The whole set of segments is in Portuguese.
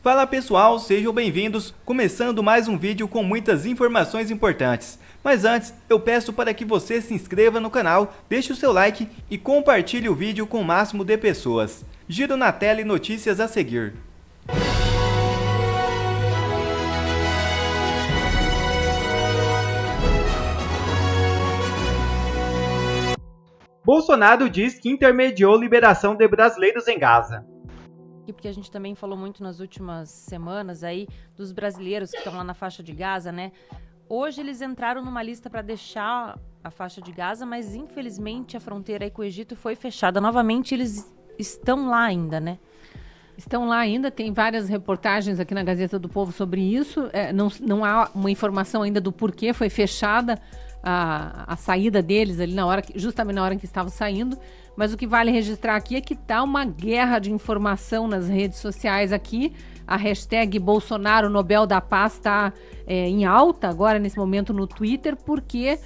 Fala pessoal, sejam bem-vindos, começando mais um vídeo com muitas informações importantes. Mas antes, eu peço para que você se inscreva no canal, deixe o seu like e compartilhe o vídeo com o máximo de pessoas. Giro na tela e notícias a seguir. Bolsonaro diz que intermediou liberação de brasileiros em Gaza. Porque a gente também falou muito nas últimas semanas aí dos brasileiros que estão lá na faixa de Gaza, né? Hoje eles entraram numa lista para deixar a faixa de Gaza, mas infelizmente a fronteira aí com o Egito foi fechada. Novamente eles estão lá ainda, né? Estão lá ainda, tem várias reportagens aqui na Gazeta do Povo sobre isso. Não há uma informação ainda do porquê foi fechada a saída deles ali justamente na hora que estavam saindo. Mas o que vale registrar aqui é que tá uma guerra de informação nas redes sociais aqui. A hashtag Bolsonaro Nobel da Paz está em alta agora, nesse momento, no Twitter, porque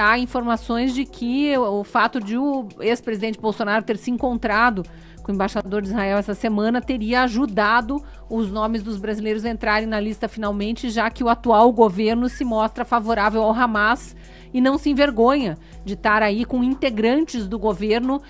há informações de que o fato de o ex-presidente Bolsonaro ter se encontrado com o embaixador de Israel essa semana teria ajudado os nomes dos brasileiros a entrarem na lista finalmente, já que o atual governo se mostra favorável ao Hamas e não se envergonha de estar aí com integrantes do governo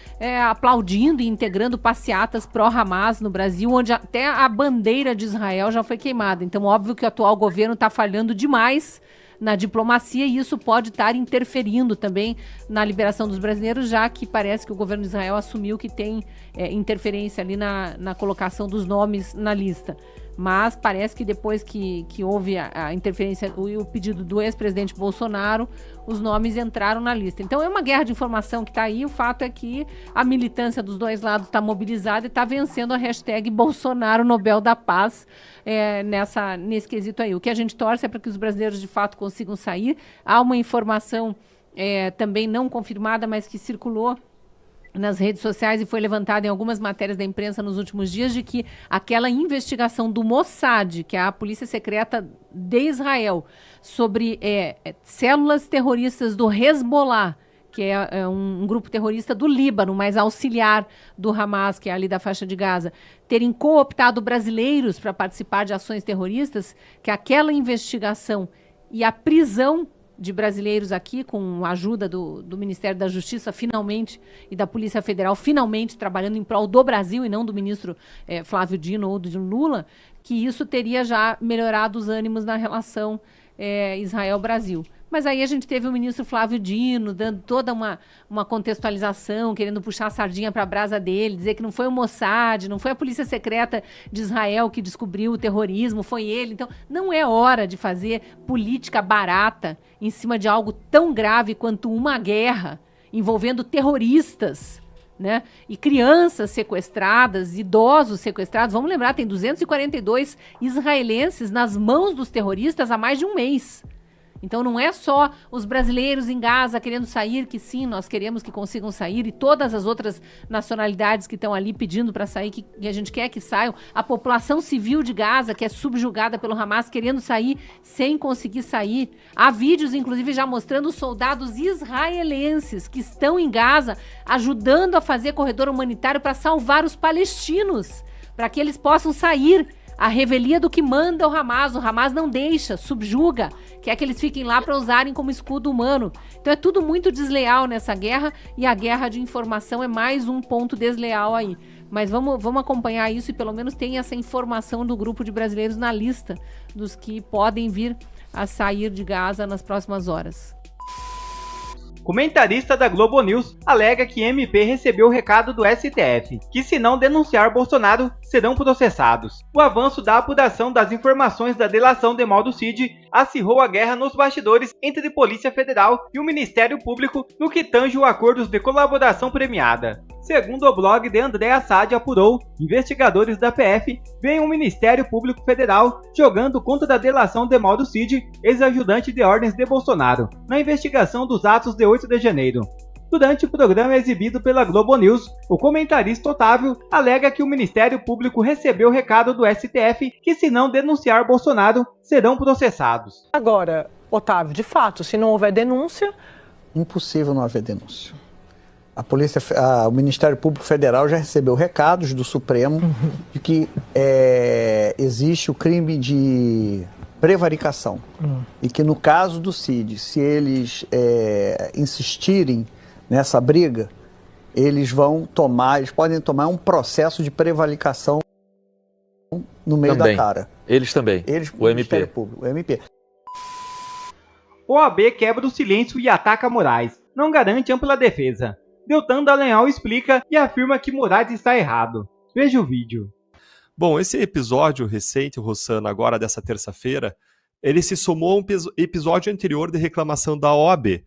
aplaudindo e integrando passeatas pró-Hamas no Brasil, onde até a bandeira de Israel já foi queimada. Então, óbvio que o atual governo está falhando demais na diplomacia e isso pode estar interferindo também na liberação dos brasileiros, já que parece que o governo de Israel assumiu que tem interferência ali na colocação dos nomes na lista. Mas parece que depois que houve a interferência e o pedido do ex-presidente Bolsonaro, os nomes entraram na lista. Então é uma guerra de informação que está aí. O fato é que a militância dos dois lados está mobilizada e está vencendo a hashtag Bolsonaro Nobel da Paz nesse quesito aí. O que a gente torce é para que os brasileiros de fato consigam sair. Há uma informação também não confirmada, mas que circulou nas redes sociais e foi levantada em algumas matérias da imprensa nos últimos dias, de que aquela investigação do Mossad, que é a polícia secreta de Israel, sobre células terroristas do Hezbollah, que é um grupo terrorista do Líbano, mas auxiliar do Hamas, que é ali da faixa de Gaza, terem cooptado brasileiros para participar de ações terroristas, que aquela investigação e a prisão de brasileiros aqui, com a ajuda do Ministério da Justiça, finalmente, e da Polícia Federal, finalmente trabalhando em prol do Brasil e não do ministro Flávio Dino ou do Lula, que isso teria já melhorado os ânimos na relação Israel-Brasil. Mas aí a gente teve o ministro Flávio Dino dando toda uma contextualização, querendo puxar a sardinha para a brasa dele, dizer que não foi o Mossad, não foi a Polícia Secreta de Israel que descobriu o terrorismo, foi ele. Então, não é hora de fazer política barata em cima de algo tão grave quanto uma guerra envolvendo terroristas, né? E crianças sequestradas, idosos sequestrados. Vamos lembrar, tem 242 israelenses nas mãos dos terroristas há mais de um mês. Então não é só os brasileiros em Gaza querendo sair, que sim, nós queremos que consigam sair, e todas as outras nacionalidades que estão ali pedindo para sair, que a gente quer que saiam, a população civil de Gaza, que é subjugada pelo Hamas, querendo sair sem conseguir sair. Há vídeos, inclusive, já mostrando soldados israelenses que estão em Gaza ajudando a fazer corredor humanitário para salvar os palestinos, para que eles possam sair. A revelia do que manda o Hamas não deixa, subjuga, quer que eles fiquem lá para usarem como escudo humano. Então é tudo muito desleal nessa guerra, e a guerra de informação é mais um ponto desleal aí. Mas vamos acompanhar isso, e pelo menos tem essa informação do grupo de brasileiros na lista dos que podem vir a sair de Gaza nas próximas horas. Comentarista da Globo News alega que MP recebeu o recado do STF, que se não denunciar Bolsonaro, serão processados. O avanço da apuração das informações da delação de Mauro Cid acirrou a guerra nos bastidores entre a Polícia Federal e o Ministério Público no que tange o acordos de colaboração premiada. Segundo o blog de André Assad apurou, investigadores da PF veem o Ministério Público Federal jogando contra a delação de Mauro Cid, ex-ajudante de ordens de Bolsonaro, na investigação dos atos de 8 de janeiro. Durante o programa exibido pela Globo News, o comentarista Otávio alega que o Ministério Público recebeu o recado do STF que, se não denunciar Bolsonaro, serão processados. Agora, Otávio, de fato, se não houver denúncia... Impossível não haver denúncia. o Ministério Público Federal já recebeu recados do Supremo de que existe o crime de prevaricação e que no caso do Cid, se eles insistirem nessa briga, eles podem tomar um processo de prevaricação no meio da cara. Eles também, o MP. Público, o MP. OAB quebra o silêncio e ataca Moraes. Não garante ampla defesa. Deltan Dallagnol explica e afirma que Moraes está errado. Veja o vídeo. Bom, esse episódio recente, Rossana, agora dessa terça-feira, ele se somou a um episódio anterior de reclamação da OAB.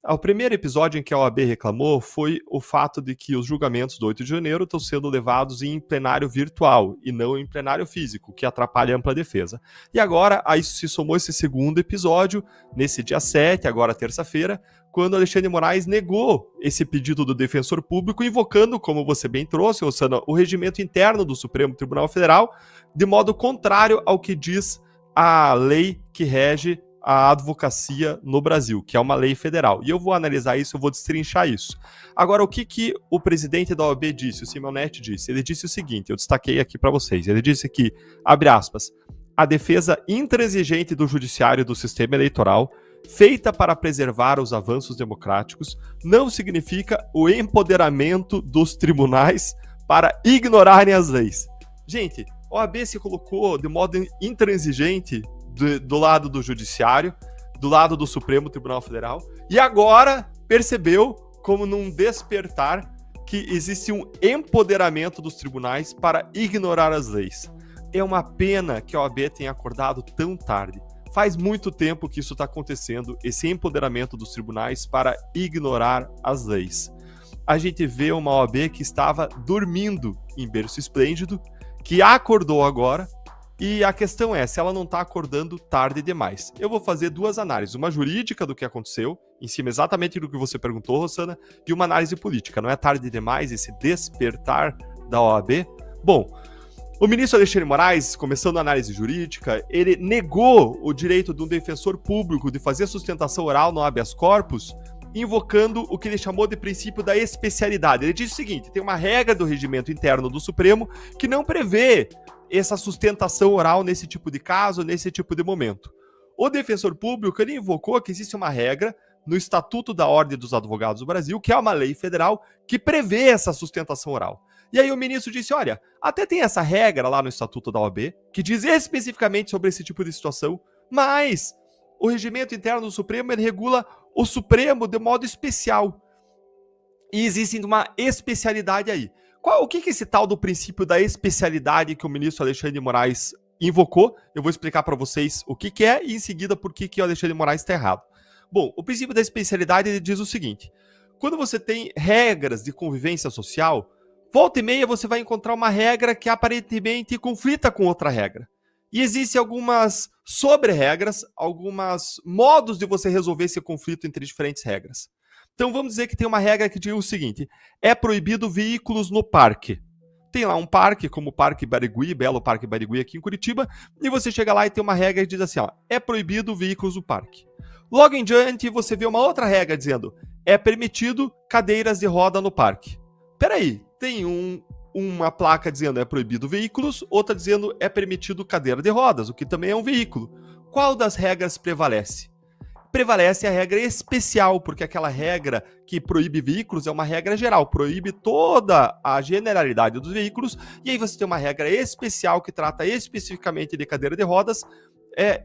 O primeiro episódio em que a OAB reclamou foi o fato de que os julgamentos do 8 de janeiro estão sendo levados em plenário virtual e não em plenário físico, que atrapalha a ampla defesa. E agora, a isso se somou esse segundo episódio, nesse dia 7, agora terça-feira, quando Alexandre Moraes negou esse pedido do defensor público, invocando, como você bem trouxe, Rossana, o regimento interno do Supremo Tribunal Federal, de modo contrário ao que diz a lei que rege a advocacia no Brasil, que é uma lei federal. E eu vou analisar isso, eu vou destrinchar isso. Agora, o que o presidente da OAB disse, o Simonetti disse? Ele disse o seguinte, eu destaquei aqui para vocês, ele disse que, abre aspas, a defesa intransigente do judiciário e do sistema eleitoral, feita para preservar os avanços democráticos, não significa o empoderamento dos tribunais para ignorarem as leis. Gente, a OAB se colocou de modo intransigente do lado do Judiciário, do lado do Supremo Tribunal Federal, e agora percebeu, como num despertar, que existe um empoderamento dos tribunais para ignorar as leis. É uma pena que a OAB tenha acordado tão tarde. Faz muito tempo que isso está acontecendo, esse empoderamento dos tribunais para ignorar as leis. A gente vê uma OAB que estava dormindo em berço esplêndido, que acordou agora. E a questão é, se ela não está acordando tarde demais. Eu vou fazer duas análises, uma jurídica do que aconteceu, em cima exatamente do que você perguntou, Rossana, e uma análise política. Não é tarde demais esse despertar da OAB? Bom, o ministro Alexandre Moraes, começando a análise jurídica, ele negou o direito de um defensor público de fazer sustentação oral no habeas corpus, invocando o que ele chamou de princípio da especialidade. Ele disse o seguinte, tem uma regra do regimento interno do Supremo que não prevê essa sustentação oral nesse tipo de caso, nesse tipo de momento. O defensor público, ele invocou que existe uma regra no Estatuto da Ordem dos Advogados do Brasil, que é uma lei federal, que prevê essa sustentação oral. E aí o ministro disse, olha, até tem essa regra lá no Estatuto da OAB, que diz especificamente sobre esse tipo de situação, mas o regimento interno do Supremo, ele regula o Supremo de modo especial. E existe uma especialidade aí. O que é esse tal do princípio da especialidade que o ministro Alexandre de Moraes invocou? Eu vou explicar para vocês o que é e em seguida por que o Alexandre de Moraes está errado. Bom, o princípio da especialidade ele diz o seguinte, quando você tem regras de convivência social, volta e meia você vai encontrar uma regra que aparentemente conflita com outra regra. E existem algumas sobre-regras, alguns modos de você resolver esse conflito entre diferentes regras. Então vamos dizer que tem uma regra que diz o seguinte, é proibido veículos no parque. Tem lá um parque, como o Parque Barigui, Belo Parque Barigui aqui em Curitiba, e você chega lá e tem uma regra que diz assim, ó, é proibido veículos no parque. Logo em diante você vê uma outra regra dizendo, é permitido cadeiras de roda no parque. Peraí, tem uma placa dizendo é proibido veículos, outra dizendo é permitido cadeira de rodas, o que também é um veículo. Qual das regras prevalece? Prevalece a regra especial, porque aquela regra que proíbe veículos é uma regra geral, proíbe toda a generalidade dos veículos, e aí você tem uma regra especial que trata especificamente de cadeira de rodas,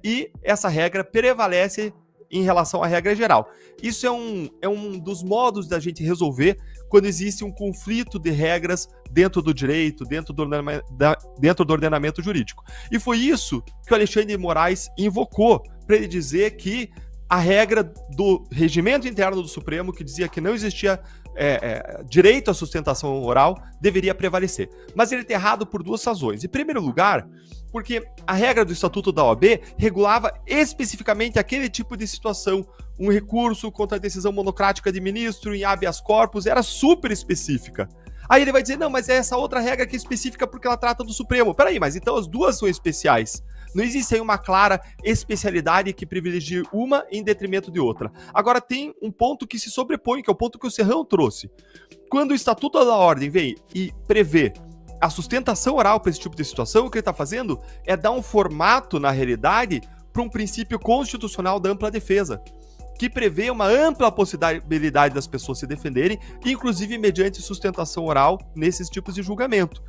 e essa regra prevalece em relação à regra geral. Isso é um dos modos da gente resolver quando existe um conflito de regras dentro do direito, dentro do ordenamento jurídico. E foi isso que o Alexandre de Moraes invocou, para ele dizer que a regra do regimento interno do Supremo, que dizia que não existia direito à sustentação oral, deveria prevalecer. Mas ele está errado por duas razões. Em primeiro lugar, porque a regra do Estatuto da OAB regulava especificamente aquele tipo de situação. Um recurso contra a decisão monocrática de ministro em habeas corpus era super específica. Aí ele vai dizer, não, mas é essa outra regra que é específica porque ela trata do Supremo. Peraí, mas então as duas são especiais. Não existe aí uma clara especialidade que privilegie uma em detrimento de outra. Agora tem um ponto que se sobrepõe, que é o ponto que o Serrão trouxe. Quando o Estatuto da Ordem vem e prevê a sustentação oral para esse tipo de situação, o que ele está fazendo é dar um formato, na realidade, para um princípio constitucional da ampla defesa, que prevê uma ampla possibilidade das pessoas se defenderem, inclusive mediante sustentação oral nesses tipos de julgamento.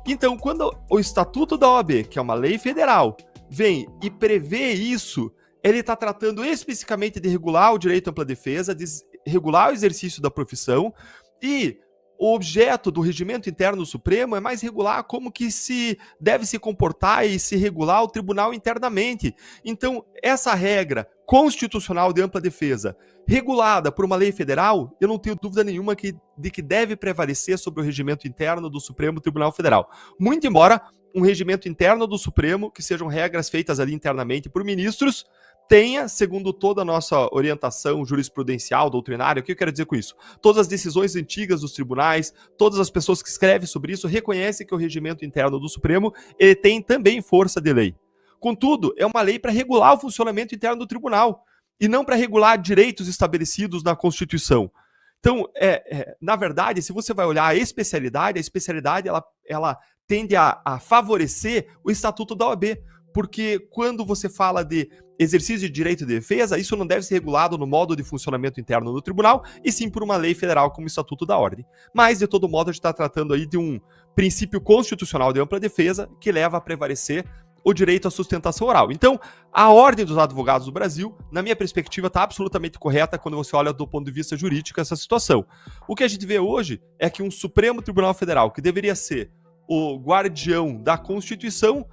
Então, quando o Estatuto da OAB, que é uma lei federal, vem e prevê isso, ele está tratando especificamente de regular o direito à ampla defesa, de regular o exercício da profissão, e o objeto do regimento interno do Supremo é mais regular como que se deve se comportar e se regular o tribunal internamente. Então, essa regra constitucional de ampla defesa, regulada por uma lei federal, eu não tenho dúvida nenhuma de que deve prevalecer sobre o regimento interno do Supremo Tribunal Federal. Muito embora um regimento interno do Supremo, que sejam regras feitas ali internamente por ministros, tenha, segundo toda a nossa orientação jurisprudencial, doutrinária, o que eu quero dizer com isso? Todas as decisões antigas dos tribunais, todas as pessoas que escrevem sobre isso, reconhecem que o regimento interno do Supremo ele tem também força de lei. Contudo, é uma lei para regular o funcionamento interno do tribunal e não para regular direitos estabelecidos na Constituição. Então, na verdade, se você vai olhar a especialidade ela tende a favorecer o Estatuto da OAB, porque quando você fala de exercício de direito de defesa, isso não deve ser regulado no modo de funcionamento interno do tribunal, e sim por uma lei federal como o Estatuto da Ordem. Mas, de todo modo, a gente está tratando aí de um princípio constitucional de ampla defesa que leva a prevalecer o direito à sustentação oral. Então, a Ordem dos Advogados do Brasil, na minha perspectiva, está absolutamente correta quando você olha do ponto de vista jurídico essa situação. O que a gente vê hoje é que um Supremo Tribunal Federal, que deveria ser o guardião da Constituição,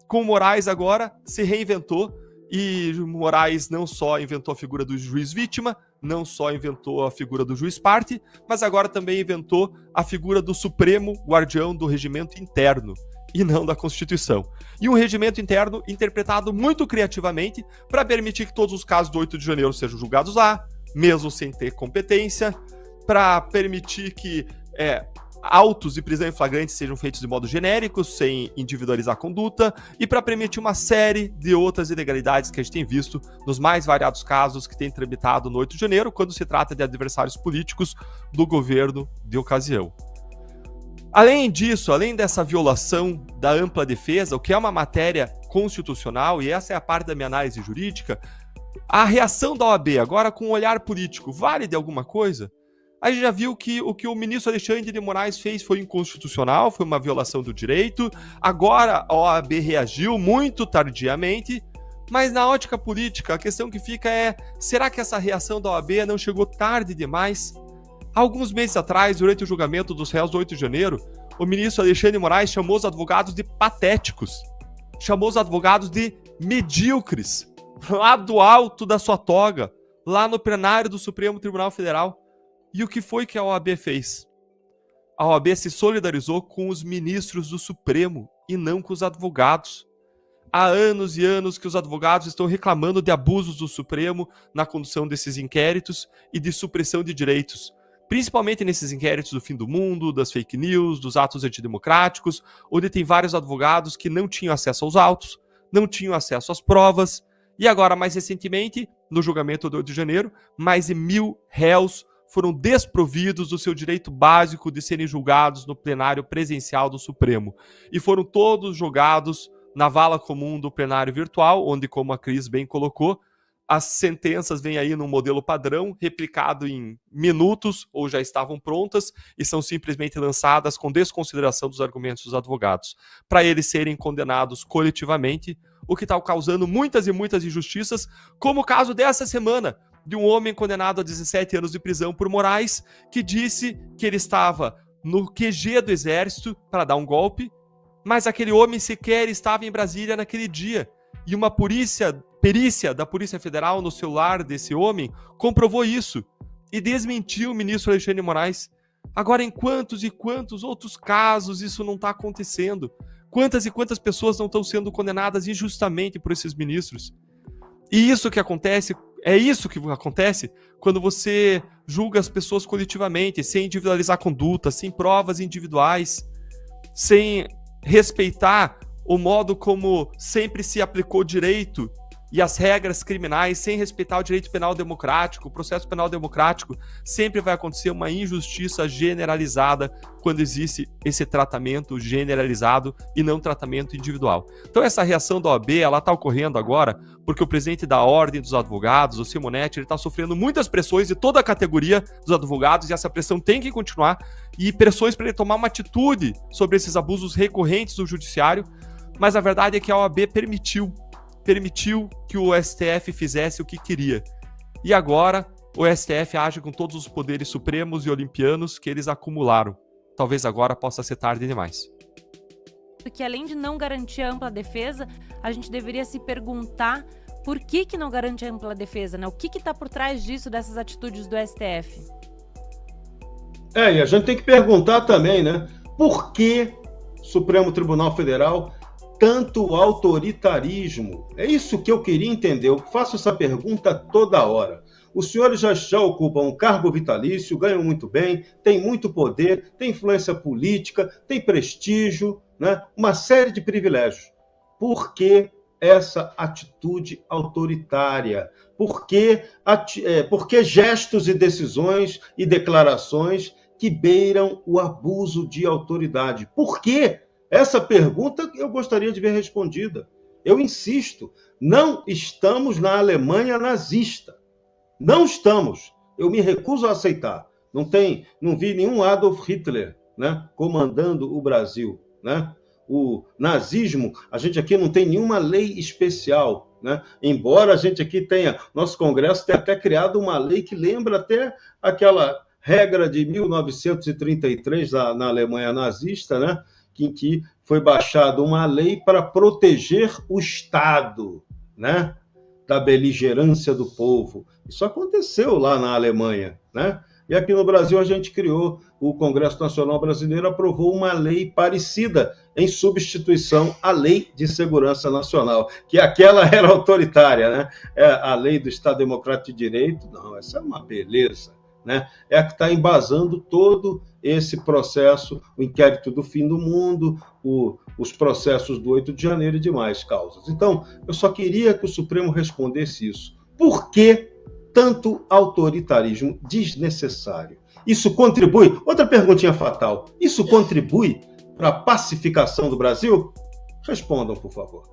com Moraes agora se reinventou, e Moraes não só inventou a figura do juiz vítima, não só inventou a figura do juiz parte, mas agora também inventou a figura do Supremo Guardião do Regimento Interno, e não da Constituição. E um regimento interno interpretado muito criativamente para permitir que todos os casos do 8 de janeiro sejam julgados lá, mesmo sem ter competência, para permitir que autos de prisão em flagrante sejam feitos de modo genérico, sem individualizar a conduta, e para permitir uma série de outras ilegalidades que a gente tem visto nos mais variados casos que tem tramitado no 8 de janeiro, quando se trata de adversários políticos do governo de ocasião. Além disso, além dessa violação da ampla defesa, o que é uma matéria constitucional, e essa é a parte da minha análise jurídica, a reação da OAB, agora com um olhar político, vale de alguma coisa? A gente já viu que o que o ministro Alexandre de Moraes fez foi inconstitucional, foi uma violação do direito. Agora a OAB reagiu muito tardiamente, mas na ótica política a questão que fica é: será que essa reação da OAB não chegou tarde demais? Alguns meses atrás, durante o julgamento dos réus do 8 de janeiro, o ministro Alexandre de Moraes chamou os advogados de patéticos, chamou os advogados de medíocres, lá do alto da sua toga, lá no plenário do Supremo Tribunal Federal. E o que foi que a OAB fez? A OAB se solidarizou com os ministros do Supremo e não com os advogados. Há anos e anos que os advogados estão reclamando de abusos do Supremo na condução desses inquéritos e de supressão de direitos, principalmente nesses inquéritos do fim do mundo, das fake news, dos atos antidemocráticos, onde tem vários advogados que não tinham acesso aos autos, não tinham acesso às provas, e agora, mais recentemente, no julgamento do 8 de janeiro, mais de 1.000 réus foram desprovidos do seu direito básico de serem julgados no plenário presencial do Supremo. E foram todos julgados na vala comum do plenário virtual, onde, como a Cris bem colocou, as sentenças vêm aí num modelo padrão, replicado em minutos, ou já estavam prontas, e são simplesmente lançadas com desconsideração dos argumentos dos advogados, para eles serem condenados coletivamente, o que está causando muitas e muitas injustiças, como o caso dessa semana, de um homem condenado a 17 anos de prisão por Moraes, que disse que ele estava no QG do Exército para dar um golpe, mas aquele homem sequer estava em Brasília naquele dia. E uma perícia da Polícia Federal no celular desse homem comprovou isso e desmentiu o ministro Alexandre de Moraes. Agora, em quantos e quantos outros casos isso não está acontecendo? Quantas e quantas pessoas não estão sendo condenadas injustamente por esses ministros? E isso que acontece... É isso que acontece quando você julga as pessoas coletivamente, sem individualizar a conduta, sem provas individuais, sem respeitar o modo como sempre se aplicou direito e as regras criminais sem respeitar o direito penal democrático, o processo penal democrático, sempre vai acontecer uma injustiça generalizada quando existe esse tratamento generalizado e não tratamento individual. Então essa reação da OAB, ela está ocorrendo agora porque o presidente da Ordem dos Advogados, o Simonetti, ele está sofrendo muitas pressões de toda a categoria dos advogados e essa pressão tem que continuar e pressões para ele tomar uma atitude sobre esses abusos recorrentes do judiciário, mas a verdade é que a OAB permitiu que o STF fizesse o que queria. E agora, o STF age com todos os poderes supremos e olimpianos que eles acumularam. Talvez agora possa ser tarde demais. Porque além de não garantir a ampla defesa, a gente deveria se perguntar por que não garante a ampla defesa, né? O que está por trás disso, dessas atitudes do STF? E a gente tem que perguntar também, né? Por que o Supremo Tribunal Federal tanto autoritarismo? É isso que eu queria entender. Eu faço essa pergunta toda hora. Os senhores já ocupam um cargo vitalício, ganham muito bem, têm muito poder, têm influência política, têm prestígio, né? Uma série de privilégios. Por que essa atitude autoritária? Por que gestos e decisões e declarações que beiram o abuso de autoridade? Por quê? Essa pergunta eu gostaria de ver respondida. Eu insisto, não estamos na Alemanha nazista. Não estamos. Eu me recuso a aceitar. Não vi nenhum Adolf Hitler, né, comandando o Brasil, né? O nazismo, a gente aqui não tem nenhuma lei especial, né? Embora a gente aqui tenha, nosso Congresso tenha até criado uma lei que lembra até aquela regra de 1933 na Alemanha nazista, né? Em que foi baixada uma lei para proteger o Estado, né, da beligerância do povo. Isso aconteceu lá na Alemanha, né? E aqui no Brasil a gente criou, o Congresso Nacional Brasileiro aprovou uma lei parecida em substituição à Lei de Segurança Nacional, que aquela era autoritária, né? A Lei do Estado Democrático de Direito, não, essa é uma beleza, né? É a que está embasando todo esse processo, o inquérito do fim do mundo, os processos do 8 de janeiro e demais causas. Então, eu só queria que o Supremo respondesse isso. Por que tanto autoritarismo desnecessário? Isso contribui? Outra perguntinha fatal. Isso contribui para a pacificação do Brasil? Respondam, por favor.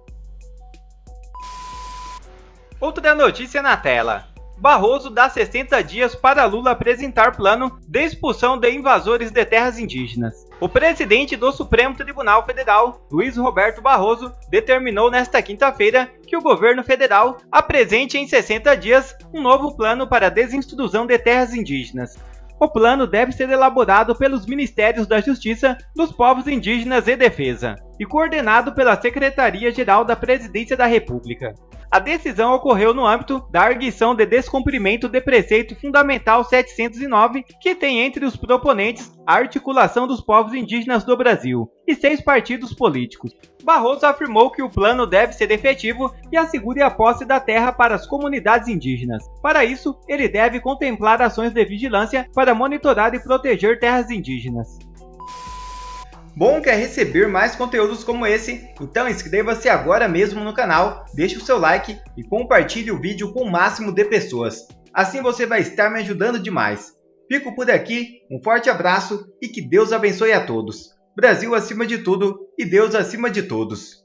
Outra notícia na tela. Barroso dá 60 dias para Lula apresentar plano de expulsão de invasores de terras indígenas. O presidente do Supremo Tribunal Federal, Luiz Roberto Barroso, determinou nesta quinta-feira que o governo federal apresente em 60 dias um novo plano para a desintrusão de terras indígenas. O plano deve ser elaborado pelos Ministérios da Justiça, dos Povos Indígenas e Defesa, e coordenado pela Secretaria-Geral da Presidência da República. A decisão ocorreu no âmbito da arguição de descumprimento de preceito fundamental 709, que tem entre os proponentes a articulação dos povos indígenas do Brasil e 6 partidos políticos. Barroso afirmou que o plano deve ser efetivo e assegure a posse da terra para as comunidades indígenas. Para isso, ele deve contemplar ações de vigilância para monitorar e proteger terras indígenas. Bom, quer receber mais conteúdos como esse? Então inscreva-se agora mesmo no canal, deixe o seu like e compartilhe o vídeo com o máximo de pessoas. Assim você vai estar me ajudando demais. Fico por aqui, um forte abraço e que Deus abençoe a todos. Brasil acima de tudo e Deus acima de todos.